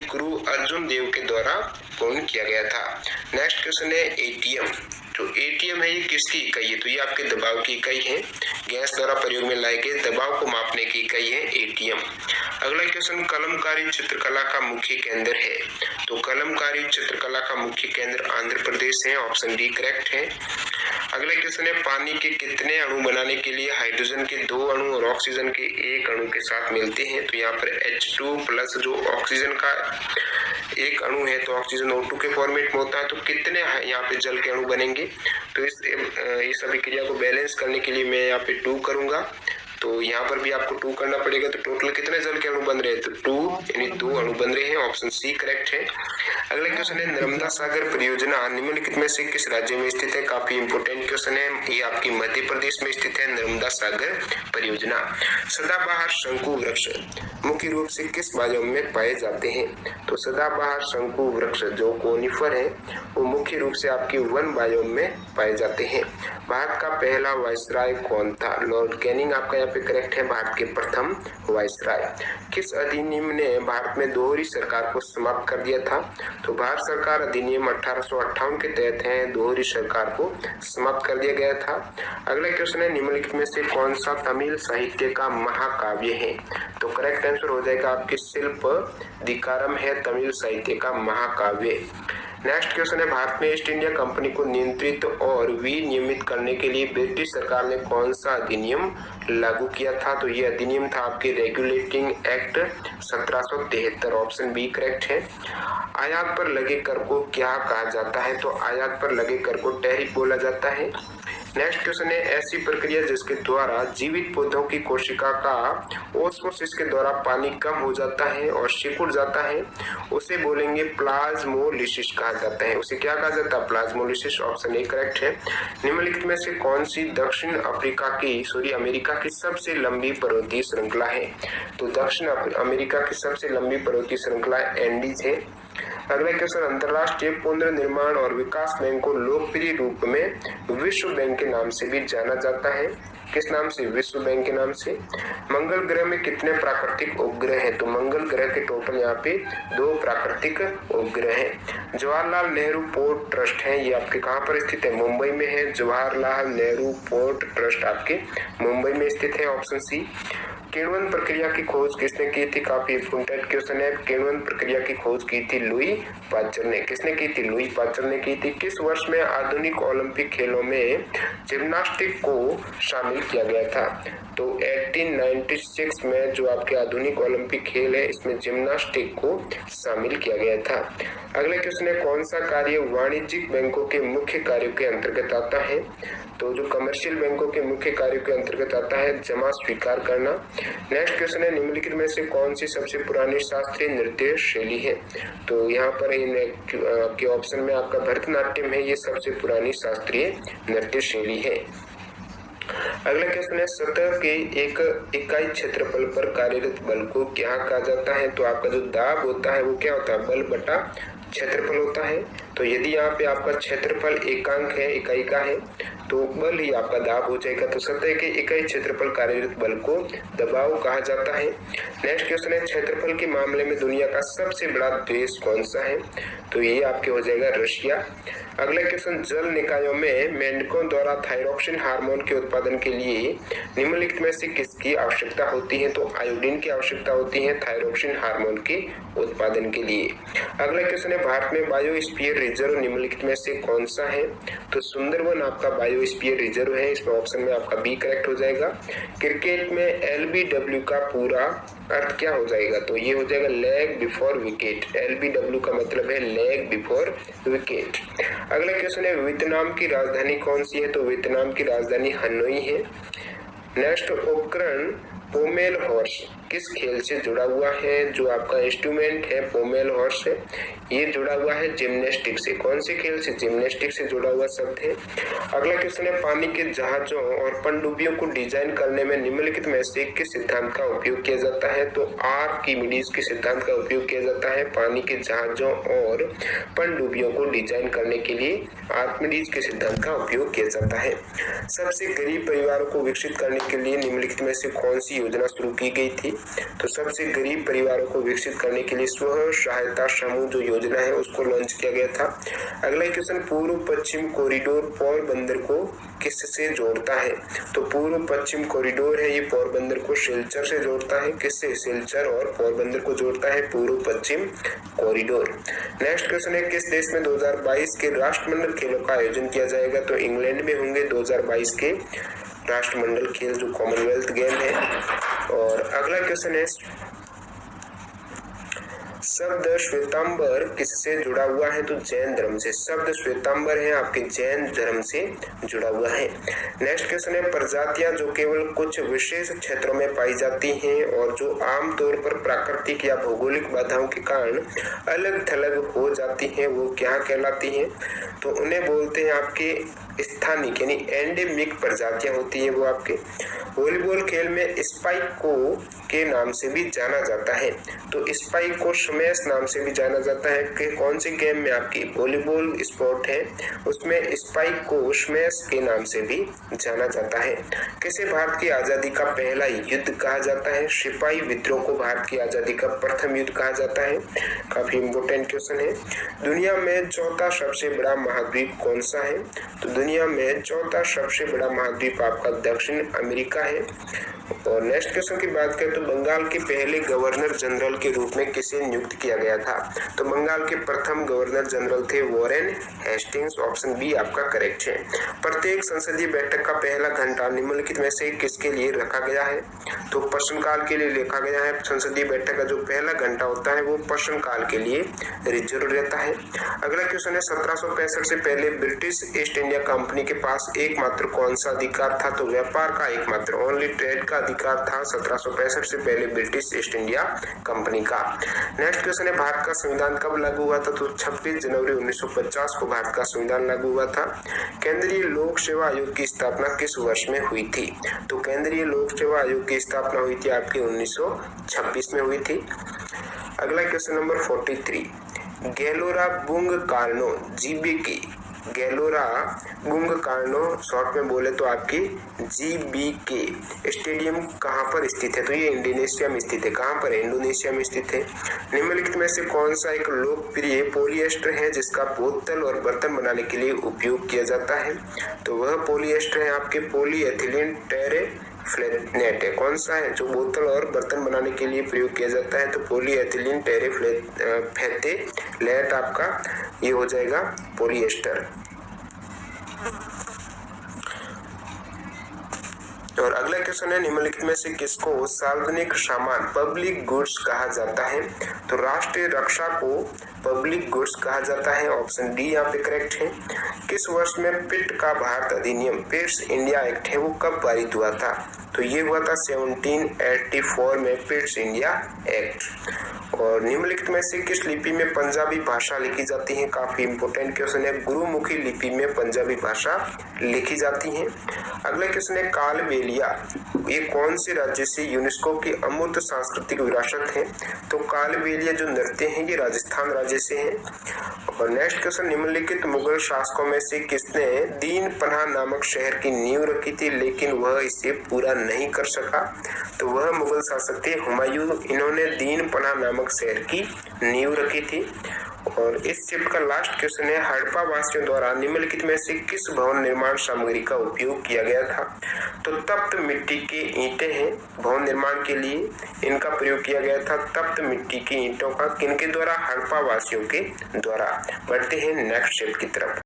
गुरु अर्जुन देव के द्वारा पूर्ण किया गया था। नेक्स्ट क्वेश्चन है एटीएम। तो एटीएम है ये किसकी इकाई है? तो ये आपके दबाव की इकाई है। गैस द्वारा प्रयोग में लाए गए दबाव को मापने की इकाई है एटीएम। अगला क्वेश्चन, कलमकारी चित्रकला का मुख्य केंद्र है। तो कलमकारी चित्रकला का मुख्य केंद्र आंध्र प्रदेश है। ऑप्शन डी करेक्ट है। अगला क्वेश्चन है, पानी के कितने अणु बनाने के लिए हाइड्रोजन के 2 अणु और ऑक्सीजन के 1 अणु के साथ मिलते हैं? तो यहाँ पर H2+ जो ऑक्सीजन का 1 अणु है, तो ऑक्सीजन O2 के फॉर्मेट में होता है। तो कितने यहाँ पे जल के अणु बनेंगे? तो इस अभिक्रिया को बैलेंस करने के लिए मैं यहाँ पे 2 करूंगा। तो यहाँ पर भी आपको 2 करना पड़ेगा। तो टोटल कितने जल के अणु बन रहे हैं? तो 2 यानी 2 अणु बन रहे हैं। ऑप्शन सी करेक्ट है। अगला क्वेश्चन है, नर्मदा सागर परियोजना निम्नलिखित में से किस राज्य में स्थित है? काफी इंपोर्टेंट क्वेश्चन है। ये आपकी मध्य प्रदेश में स्थित है नर्मदा सागर परियोजना। सदाबहार शंकु वृक्ष मुख्य रूप से किस बायोम में पाए जाते हैं? तो सदाबहार शंकु वृक्ष जो कोनिफर है वो मुख्य रूप से आपके वन बायोम में पाए जाते हैं। भारत का पहला वायसराय कौन था? लॉर्ड कैनिंग आपका यहाँ पे करेक्ट है, भारत के प्रथम वायसराय। किस अधिनियम ने भारत में दोहरी सरकार को समाप्त कर दिया था? तो भारत सरकार अधिनियम 1858 के तहत है दोहरी सरकार को समाप्त कर दिया गया था। अगला क्वेश्चन है, निम्नलिखित में से कौन सा तमिल साहित्य का महाकाव्य है? तो करेक्ट आंसर हो जाएगा आपके शिल्प दिकारम है तमिल साहित्य का महाकाव्य। नेक्स्ट क्वेश्चन है, भारत में ईस्ट इंडिया कंपनी को नियंत्रित और विनियमित करने के लिए ब्रिटिश सरकार ने कौन सा अधिनियम लागू किया था? तो ये अधिनियम था आपके regulating act 1773। Option B correct है। आयात पर लगे कर को क्या कहा जाता है? तो आयात पर लगे कर को टैरिफ बोला जाता है। नेक्स्ट क्वेश्चन है, ऐसी प्रक्रिया जिसके द्वारा जीवित पौधों की कोशिका का ऑस्मोसिस के द्वारा पानी कम हो जाता है और सिकुड़ जाता है, उसे बोलेंगे प्लाज्मोलिसिस कहा जाता है। उसे क्या कहा जाता है? प्लाज्मोलिसिस। ऑप्शन ए करेक्ट है। निम्नलिखित में से कौन सी दक्षिण अमेरिका की सबसे लंबी पर्वतीय श्रृंखला है? तो दक्षिण अमेरिका की सबसे लंबी पर्वतीय श्रृंखला एंडीज है। अगला क्वेश्चन, अंतरराष्ट्रीय पुनर्निर्माण और विकास बैंक को लोकप्रिय रूप में विश्व बैंक के नाम से भी जाना जाता है। किस नाम से? विश्व बैंक के नाम से। मंगल ग्रह में कितने प्राकृतिक उपग्रह हैं? तो मंगल ग्रह के टोटल यहाँ पे 2 प्राकृतिक उपग्रह हैं। जवाहरलाल नेहरू पोर्ट ट्रस्ट है, ये आपके कहाँ पर स्थित है? मुंबई में है। जवाहरलाल नेहरू पोर्ट ट्रस्ट आपके मुंबई में स्थित है। Option C. किण्वन प्रक्रिया की खोज किसने की थी? काफी इंपोर्टेंट क्वेश्चन है। किण्वन प्रक्रिया की खोज की थी लुई पाश्चर ने। किसने की थी? लुई पाश्चर ने की थी। किस वर्ष में आधुनिक ओलंपिक खेलों में जिम्नास्टिक को शामिल किया गया था? तो 1896 में जो आपके आधुनिक ओलंपिक खेल है इसमें जिम्नास्टिक को शामिल किया गया था। अगले क्वेश्चन है, कौन सा कार्य वाणिज्यिक बैंकों के मुख्य कार्यों के अंतर्गत आता है? तो जो कमर्शियल बैंकों के मुख्य कार्यों के अंतर्गत आता है जमा स्वीकार करना। नेक्स्ट क्वेश्चन है, निम्नलिखित में से कौन सी सबसे पुरानी शास्त्रीय नृत्य शैली है? तो यहाँ पर आपके ऑप्शन में आपका भरतनाट्यम है, ये सबसे पुरानी शास्त्रीय नृत्य शैली है। अगला क्वेश्चन है, सतह के एक इकाई क्षेत्रफल पर कार्यरत बल को क्या कहा जाता है? तो आपका जो दाब होता है वो क्या होता है? बल बटा क्षेत्रफल होता है। तो यदि यहाँ पे आपका क्षेत्रफल एकांक है, इकाई का है, तो बल ही आपका दाब हो जाएगा। तो सतह के इकाई क्षेत्रफल कार्यरत बल को दबाव कहा जाता है। नेक्स्ट क्वेश्चन है, क्षेत्रफल के मामले में दुनिया का सबसे बड़ा देश कौन सा है? तो ये आपके हो जाएगा रशिया। अगला क्वेश्चन, जल निकायों में मेंढकों द्वारा थायरोक्सिन हार्मोन के उत्पादन के लिए निम्नलिखित में से किसकी आवश्यकता होती है? तो आयोडीन की आवश्यकता होती है थायरोक्सिन हार्मोन के उत्पादन के लिए। अगला क्वेश्चन है, भारत में बायोस्फीयर रिजर्व निम्नलिखित में से कौन सा है? तो सुंदरवन आपका बायोस्फीयर रिजर्व है। इसमें ऑप्शन में आपका बी करेक्ट हो जाएगा। क्रिकेट में LBW का पूरा अर्थ क्या हो जाएगा? तो ये हो जाएगा लेग बिफोर विकेट। LBW का मतलब है लेग बिफोर विकेट। अगला क्वेश्चन है, वियतनाम की राजधानी कौन सी है? तो वियतनाम की राजधानी हनोई है। नेक्स्ट, उपकरण पोमेल हॉर्स किस खेल से जुड़ा हुआ है? जो आपका इंस्ट्रूमेंट है पोमेल हॉर्स है, ये जुड़ा हुआ है जिम्नास्टिक से। कौन से खेल से? जिम्नास्टिक से जुड़ा हुआ शब्द है। अगला क्वेश्चन है, पानी के जहाजों और पनडुब्बियों को डिजाइन करने में निम्नलिखित में से किस सिद्धांत का उपयोग किया जाता है? तो आर्किमिडीज के सिद्धांत का उपयोग किया जाता है पानी के जहाजों और पनडुब्बियों को डिजाइन करने के लिए आर्किमिडीज के सिद्धांत का उपयोग किया जाता है। सबसे गरीब परिवारों को विकसित करने के लिए निम्नलिखित में से कौन सी योजना शुरू की गई थी? तो सबसे गरीब परिवारों को विकसित करने के लिए स्व सहायता समूह जो योजना है उसको लॉन्च किया गया था। अगला क्वेश्चन, पूर्व पश्चिम कॉरिडोर पोरबंदर को किससे जोड़ता है? तो पूर्व पश्चिम कॉरिडोर है ये पोरबंदर को सिलचर से जोड़ता है। किससे? सिलचर और पोरबंदर को जोड़ता है पूर्व पश्चिम कॉरिडोर। नेक्स्ट क्वेश्चन है, किस देश में 2022 के राष्ट्रमंडल खेलों का आयोजन किया जाएगा? तो इंग्लैंड में होंगे 2022 के राष्ट्रमंडल खेल जो कॉमनवेल्थ गेम है। और अगला क्वेश्चन है, शब्द श्वेतांबर किससे जुड़ा हुआ है? तो जैन धर्म से। शब्द श्वेतांबर है आपके जैन धर्म से जुड़ा हुआ है। नेक्स्ट क्वेश्चन है, प्रजातियां जो केवल कुछ विशेष क्षेत्रों में पाई जाती हैं और जो आमतौर पर प्राकृतिक या भौगोलिक बाधाओं के कारण अलग थलग हो जाती हैं वो क्या कहलाती हैं? तो उन्हें बोलते हैं आपके स्थानिक यानी एंडेमिक प्रजातियां होती है वो आपके। वॉलीबॉल खेल में स्पाइक को के नाम से भी जाना जाता है। तो स्पाइक को स्मैश नाम से भी जाना जाता है कि कौन से गेम में आपकी वॉलीबॉल स्पोर्ट है उसमें स्पाइक को स्मैश के नाम से भी जाना जाता है। किसे भारत की आजादी का पहला युद्ध कहा जाता है? सिपाही विद्रोह को भारत की आजादी का प्रथम युद्ध कहा जाता है। काफी इंपोर्टेंट क्वेश्चन है। दुनिया में चौथा सबसे बड़ा महाद्वीप कौन सा है? तो दुनिया में चौथा सबसे बड़ा महाद्वीप आपका दक्षिण अमेरिका है। और नेक्स्ट क्वेश्चन की बात करें तो बंगाल के पहले गवर्नर जनरल के रूप में किसे नियुक्त किया गया था? तो बंगाल के प्रथम गवर्नर जनरल थे वॉरेन हेस्टिंग्स। ऑप्शन बी आपका करेक्ट है। प्रत्येक संसदीय बैठक का पहला घंटा निम्नलिखित में से किसके लिए रखा गया है? तो प्रश्नकाल के लिए लिखा गया है। संसदीय बैठक का जो पहला घंटा होता है वो प्रश्नकाल के लिए रिजर्व रहता है। अगला क्वेश्चन है, 1765 से पहले ब्रिटिश ईस्ट इंडिया कंपनी के पास एकमात्र कौन सा अधिकार था? तो व्यापार का एकमात्र ओनली ट्रेड का अधिकार था 1765 से पहले ब्रिटिश ईस्ट इंडिया कंपनी का। नेक्स्ट क्वेश्चन है, भारत का संविधान कब लागू हुआ था? तो 26 जनवरी 1950 को भारत का संविधान लागू हुआ था। केंद्रीय लोक सेवा आयोग की स्थापना किस वर्ष में हुई थी? तो केंद्रीय लोक सेवा आयोग की स्थापना हुई थी आपकी 1926 में हुई थी। अगला question number 43, Gelora Bung Karno GBK Gelora Bung Karno short में बोले तो आपकी जीबीके स्टेडियम कहाँ पर स्थित है? तो ये इंडोनेशिया में स्थित है। कहाँ पर है? इंडोनेशिया में स्थित है। निम्नलिखित में से कौन सा एक लोकप्रिय पॉलिएस्टर है जिसका बोतल और बर्तन बनाने के लिए उपयोग किया जाता है? तो वह पॉलिएस्टर है आपके पॉलीएथिलीन टेरेफ्लेट है। कौन सा है जो बोतल और बर्तन बनाने के लिए प्रयोग किया जाता है? तो पॉलीएथिलीन टेरेफ्लेट आपका ये हो जाएगा पॉलिएस्टर। और अगला क्वेश्चन है, निम्नलिखित में से किसको सार्वजनिक सामान पब्लिक गुड्स कहा जाता है? तो राष्ट्रीय रक्षा को पब्लिक गुड्स कहा जाता है। ऑप्शन डी यहाँ पे करेक्ट है। किस वर्ष में पिट का भारत अधिनियम पिट्स इंडिया एक्ट है वो कब पारित हुआ था? तो ये हुआ था 1784 में पिट्स इंडिया एक्ट। और निम्नलिखित में से किस लिपि में पंजाबी भाषा लिखी जाती है? काफी इंपोर्टेंट क्वेश्चन है। गुरुमुखी लिपि में पंजाबी भाषा लिखी जाती है। अगला क्वेश्चन है, कालबेलिया ये कौन से राज्य से यूनेस्को की अमूर्त सांस्कृतिक विरासत है? तो कालबेलिया जो नृत्य है ये राजस्थान राज्य से है। और नेक्स्ट क्वेश्चन, निम्नलिखित मुगल शासकों में से किसने दीन पनाह नामक शहर की नींव रखी थी लेकिन वह इसे पूरा नहीं कर सका? तो वह मुगल शासक थे हुमायूं। इन्होंने दीन पनाह नामक शहर की नींव रखी थी। और इस चैप्टर का लास्ट क्वेश्चन है, हड़प्पा वासियों द्वारा निम्नलिखित में से किस भवन निर्माण सामग्री का उपयोग किया गया था? तो तप्त मिट्टी की ईंटें हैं भवन निर्माण के लिए, इनका प्रयोग किया गया था। तप्त मिट्टी की ईंटों का किनके द्वारा? हड़प्पा वासियों के द्वारा। बढ़ते हैं नेक्स्ट चैप्टर की तरफ।